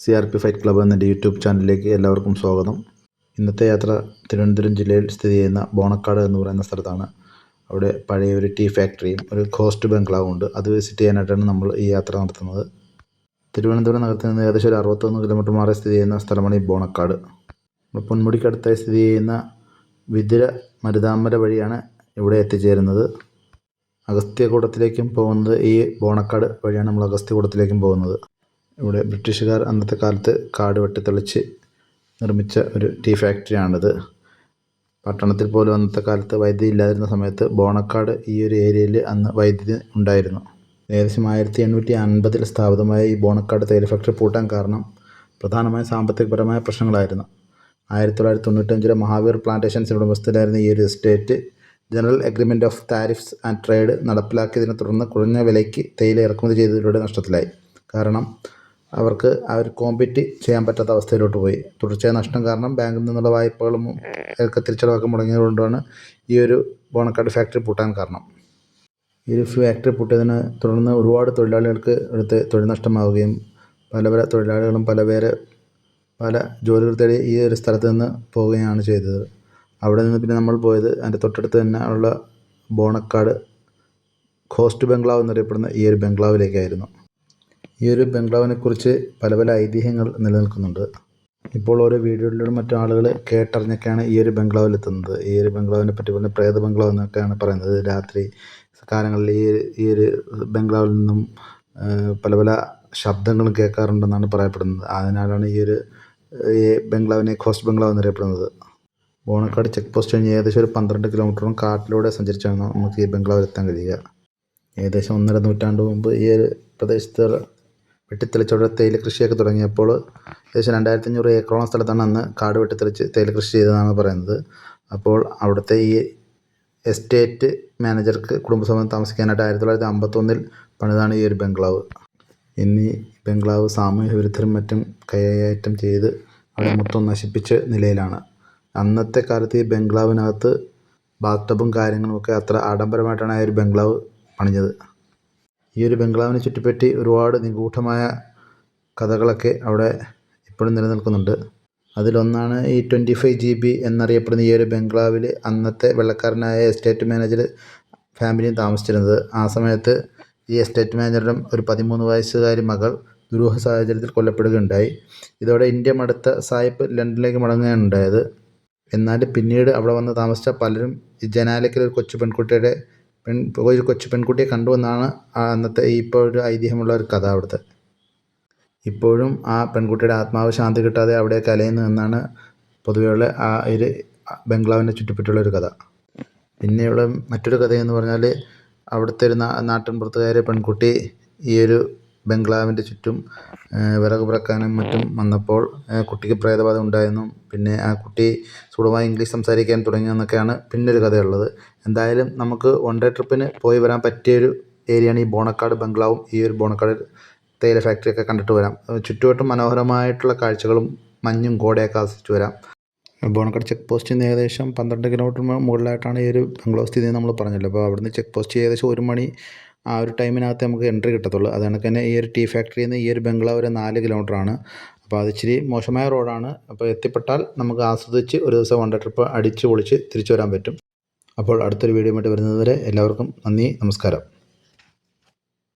CRP fight club എന്ന YouTube ചാനലിലേക്ക് എല്ലാവർക്കും സ്വാഗതം. ഇന്നത്തെ യാത്ര തിരുവനന്തപുരം ജില്ലയിൽ സ്ഥിതി ചെയ്യുന്ന ബോണക്കാട് എന്ന് പറയുന്ന സ്ഥലത്താണ്. അവിടെ പഴയ ഒരു ടീ ഫാക്ടറിയും ഒരു ഘോസ്റ്റ് ബംഗ്ലാവും ഉണ്ട്. അത് വിസിറ്റ് ചെയ്യാനായിട്ടാണ് നമ്മൾ ഈ യാത്ര നടത്തുന്നത്. തിരുവനന്തപുരം നഗരത്തിൽ നിന്ന് ഏകദേശം ഒരു 61 കിലോമീറ്റർ മാറി സ്ഥിതി ചെയ്യുന്ന സ്ഥലമാണ് ഈ ബോണക്കാട്. പൊന്മുടിക്കടുത്തായി സ്ഥിതി ചെയ്യുന്ന വിതുര മരുതാമല വഴിയാണ് ഇവിടെ എത്തിച്ചേരുന്നത്. അഗസ്ത്യകൂടത്തിലേക്കും പോകുന്നത് ഈ ബോണക്കാട് വഴിയാണ്. നമ്മൾ അഗസ്ത്യകൂടത്തിലേക്കും പോകുന്നത്. ഇവിടെ ബ്രിട്ടീഷുകാർ അന്നത്തെ കാലത്ത് കാട് വെട്ടിത്തെളിച്ച് നിർമ്മിച്ച ഒരു ടീ ഫാക്ടറിയാണിത്. പട്ടണത്തിൽ പോലും അന്നത്തെ കാലത്ത് വൈദ്യുതി ഇല്ലാതിരുന്ന സമയത്ത് ബോണക്കാട് ഈ ഒരു ഏരിയയിൽ അന്ന് വൈദ്യുതി ഉണ്ടായിരുന്നു. ഏകദേശം 1850 സ്ഥാപിതമായ ഈ ബോണക്കാട് തേയില ഫാക്ടറി പൂട്ടാൻ കാരണം പ്രധാനമായും സാമ്പത്തികപരമായ പ്രശ്നങ്ങളായിരുന്നു. 1995 മഹാവീർ പ്ലാന്റേഷൻസ് ഉടമസ്ഥയിലായിരുന്ന ഈ ഒരു estate general agreement of tariffs and trade നടപ്പിലാക്കിയതിനെ തുടർന്ന് കുറഞ്ഞ വിലയ്ക്ക് തേയില ഇറക്കുമതി ചെയ്തതിലൂടെ നഷ്ടത്തിലായി. കാരണം അവർക്ക് കോമ്പീറ്റ് ചെയ്യാൻ പറ്റാത്ത അവസ്ഥയിലോട്ട് പോയി. തുടർച്ചയായ നഷ്ടം കാരണം ബാങ്കിൽ നിന്നുള്ള വായ്പകളും ഒക്കെ തിരിച്ചടവാക്കാൻ മുടങ്ങിയതുകൊണ്ടാണ് ഈ ഒരു ബോണക്കാട് ഫാക്ടറി പൂട്ടാൻ കാരണം. ഈ ഒരു ഫാക്ടറി പൂട്ടിയതിനെ തുടർന്ന് ഒരുപാട് തൊഴിലാളികൾക്ക് അടുത്ത് തൊഴിൽ നഷ്ടമാവുകയും പല തൊഴിലാളികളും പല ജോലികൾ തേടി ഈ ഒരു സ്ഥലത്ത് നിന്ന് പോവുകയാണ് ചെയ്തത്. അവിടെ നിന്ന് പിന്നെ നമ്മൾ പോയത് അതിൻ്റെ തൊട്ടടുത്ത് തന്നെ ഉള്ള ബോണക്കാട് ഘോസ്റ്റ് ബംഗ്ലാവ് എന്നറിയപ്പെടുന്ന ഈ ഒരു ബംഗ്ലാവിലേക്കായിരുന്നു. ഈ ഒരു ബംഗ്ലാവിനെക്കുറിച്ച് പല ഐതിഹ്യങ്ങൾ നിലനിൽക്കുന്നുണ്ട്. ഇപ്പോൾ ഓരോ വീഡിയോകളിലൂടെ മറ്റു ആളുകൾ കേട്ടറിഞ്ഞൊക്കെയാണ് ഈ ഒരു ബംഗ്ലാവിലെത്തുന്നത്. ഈ ഒരു ബംഗ്ലാവിനെ പറ്റി പറഞ്ഞ പ്രേത ബംഗ്ലാവ് എന്നൊക്കെയാണ് പറയുന്നത്. രാത്രി കാലങ്ങളിൽ ഈ ഒരു ബംഗ്ലാവിൽ നിന്നും പല ശബ്ദങ്ങളും കേൾക്കാറുണ്ടെന്നാണ് പറയപ്പെടുന്നത്. അതിനാലാണ് ഈ ബംഗ്ലാവിനെ ഘോസ്റ്റ് ബംഗ്ലാവ് എന്നറിയപ്പെടുന്നത്. ബോണക്കാട് ചെക്ക് പോസ്റ്റ് കഴിഞ്ഞ് ഏകദേശം ഒരു 12 കിലോമീറ്ററും കാട്ടിലൂടെ സഞ്ചരിച്ചാണ് നമുക്ക് ഈ ബംഗ്ലാവിലെത്താൻ കഴിയുക. ഏകദേശം 1.5 നൂറ്റാണ്ട് മുമ്പ് ഈ ഒരു പ്രദേശത്ത് വെട്ടിത്തെളിച്ചോടെ തേയില കൃഷിയൊക്കെ തുടങ്ങിയപ്പോൾ ഏകദേശം 2500 ഏക്കറോളം സ്ഥലത്താണ് അന്ന് കാട് വെട്ടിത്തെളിച്ച് തേയില കൃഷി ചെയ്തതെന്നാണ് പറയുന്നത്. അപ്പോൾ അവിടുത്തെ ഈ എസ്റ്റേറ്റ് മാനേജർക്ക് കുടുംബസമേതം താമസിക്കാനായിട്ട് 1951 പണിതാണ് ഈ ഒരു ബംഗ്ലാവ്. ഇന്ന് ഈ ബംഗ്ലാവ് സാമൂഹ്യ വിരുദ്ധരും മറ്റും കൈയേറ്റം ചെയ്ത് അവിടെ മൊത്തം നശിപ്പിച്ച നിലയിലാണ്. അന്നത്തെ കാലത്ത് ഈ ബംഗ്ലാവിനകത്ത് ബാത്ടബും കാര്യങ്ങളുമൊക്കെ അത്ര ആഡംബരമായിട്ടാണ് ആ ഒരു ബംഗ്ലാവ് പണിഞ്ഞത്. ഈ ഒരു ബംഗ്ലാവിനെ ചുറ്റിപ്പറ്റി ഒരുപാട് നിഗൂഢമായ കഥകളൊക്കെ അവിടെ ഇപ്പോഴും നിലനിൽക്കുന്നുണ്ട്. അതിലൊന്നാണ് ഈ 25 GB എന്നറിയപ്പെടുന്ന ഈ ഒരു ബംഗ്ലാവിൽ അന്നത്തെ വെള്ളക്കാരനായ എസ്റ്റേറ്റ് മാനേജർ ഫാമിലിയും താമസിച്ചിരുന്നത്. ആ സമയത്ത് ഈ എസ്റ്റേറ്റ് മാനേജറുടെ ഒരു 13 വയസ്സുകാരി മകൾ ദുരൂഹ സാഹചര്യത്തിൽ കൊല്ലപ്പെടുകയുണ്ടായി. ഇതോടെ ഇന്ത്യ മടുത്ത സായിപ്പ് ലണ്ടനിലേക്ക് മടങ്ങുകയാണ് ഉണ്ടായത്. എന്നാൽ പിന്നീട് അവിടെ വന്ന് താമസിച്ച പലരും ഈ ജനാലയ്ക്കൽ ഒരു കൊച്ചു പെൺകുട്ടിയെ കണ്ടുവെന്നാണ് അന്നത്തെ ഇപ്പോൾ ഒരു ഐതിഹ്യമുള്ള ഒരു കഥ അവിടുത്തെ. ഇപ്പോഴും ആ പെൺകുട്ടിയുടെ ആത്മാവ് ശാന്തി കിട്ടാതെ അവിടെയൊക്കെ അലയുന്നു എന്നാണ് പൊതുവെയുള്ള ആ ഒരു ബംഗ്ലാവിനെ ചുറ്റിപ്പറ്റിയുള്ള ഒരു കഥ. പിന്നെയുള്ള മറ്റൊരു കഥയെന്ന് പറഞ്ഞാൽ അവിടുത്തെ ഒരു നാട്ടിൻപുറത്തുകാരെ പെൺകുട്ടി ഈ ഒരു ബംഗ്ലാവിൻ്റെ ചുറ്റും വിറക് പെറുക്കാനും മറ്റും വന്നപ്പോൾ കുട്ടിക്ക് പ്രേതബാധ ഉണ്ടായെന്നും പിന്നെ ആ കുട്ടി സുഖമായി ഇംഗ്ലീഷ് സംസാരിക്കാൻ തുടങ്ങിയെന്നൊക്കെയാണ് പിന്നൊരു കഥയുള്ളത്. എന്തായാലും നമുക്ക് വൺ ഡേ ട്രിപ്പിന് പോയി വരാൻ പറ്റിയൊരു ഏരിയയാണ് ഈ ബോണക്കാട് ബംഗ്ലാവും ഈ ഒരു ബോണക്കാട് തേയില ഫാക്ടറിയൊക്കെ കണ്ടിട്ട് വരാം. ചുറ്റുവട്ടം മനോഹരമായിട്ടുള്ള കാഴ്ചകളും മഞ്ഞും കോടയൊക്കെ ആസ്വദിച്ച് വരാം. ബോണക്കാട് ചെക്ക് പോസ്റ്റിൽ നിന്ന് ഏകദേശം 12 കിലോമീറ്റർ മുകളിലായിട്ടാണ് ഈ ഒരു ബംഗ്ലാവ് സ്ഥിതി നമ്മൾ പറഞ്ഞല്ലോ. അപ്പോൾ അവിടുന്ന് ചെക്ക് പോസ്റ്റ് ഏകദേശം 1 മണി ആ ഒരു ടൈമിനകത്ത് നമുക്ക് എൻട്രി കിട്ടത്തുള്ളൂ. അത് കണക്ക് തന്നെ ഈ ഒരു ടീ ഫാക്ടറിയിൽ നിന്ന് ഈ ഒരു ബംഗ്ലാവ് വരെ 4 കിലോമീറ്ററാണ്. അപ്പോൾ അത് ഇച്ചിരി മോശമായ റോഡാണ്. അപ്പോൾ എത്തിപ്പെട്ടാൽ നമുക്ക് ആസ്വദിച്ച് ഒരു ദിവസം വൺ ഡേ ട്രിപ്പ് അടിച്ച് പൊളിച്ച് തിരിച്ചു വരാൻ പറ്റും. അപ്പോൾ അടുത്തൊരു വീഡിയോ ആയിട്ട് വരുന്നത് വരെ എല്ലാവർക്കും നന്ദി, നമസ്കാരം.